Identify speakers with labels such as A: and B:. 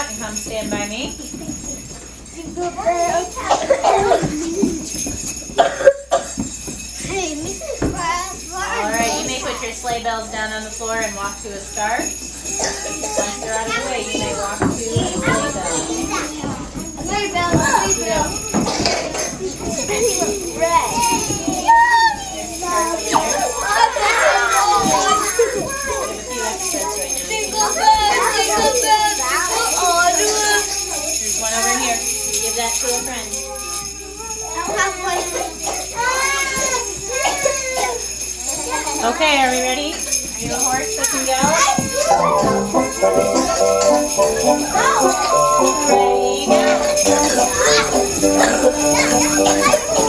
A: And come stand by me. Alright, you may put your sleigh bells down on the floor and walk to a start. Once they're out of the way, you may walk to sleigh bells.
B: Sleigh bells, sleigh bells. Red.
A: There's one over here. Give that to a friend. Okay, are we ready? Are you a horse that can gallop? Ready, go.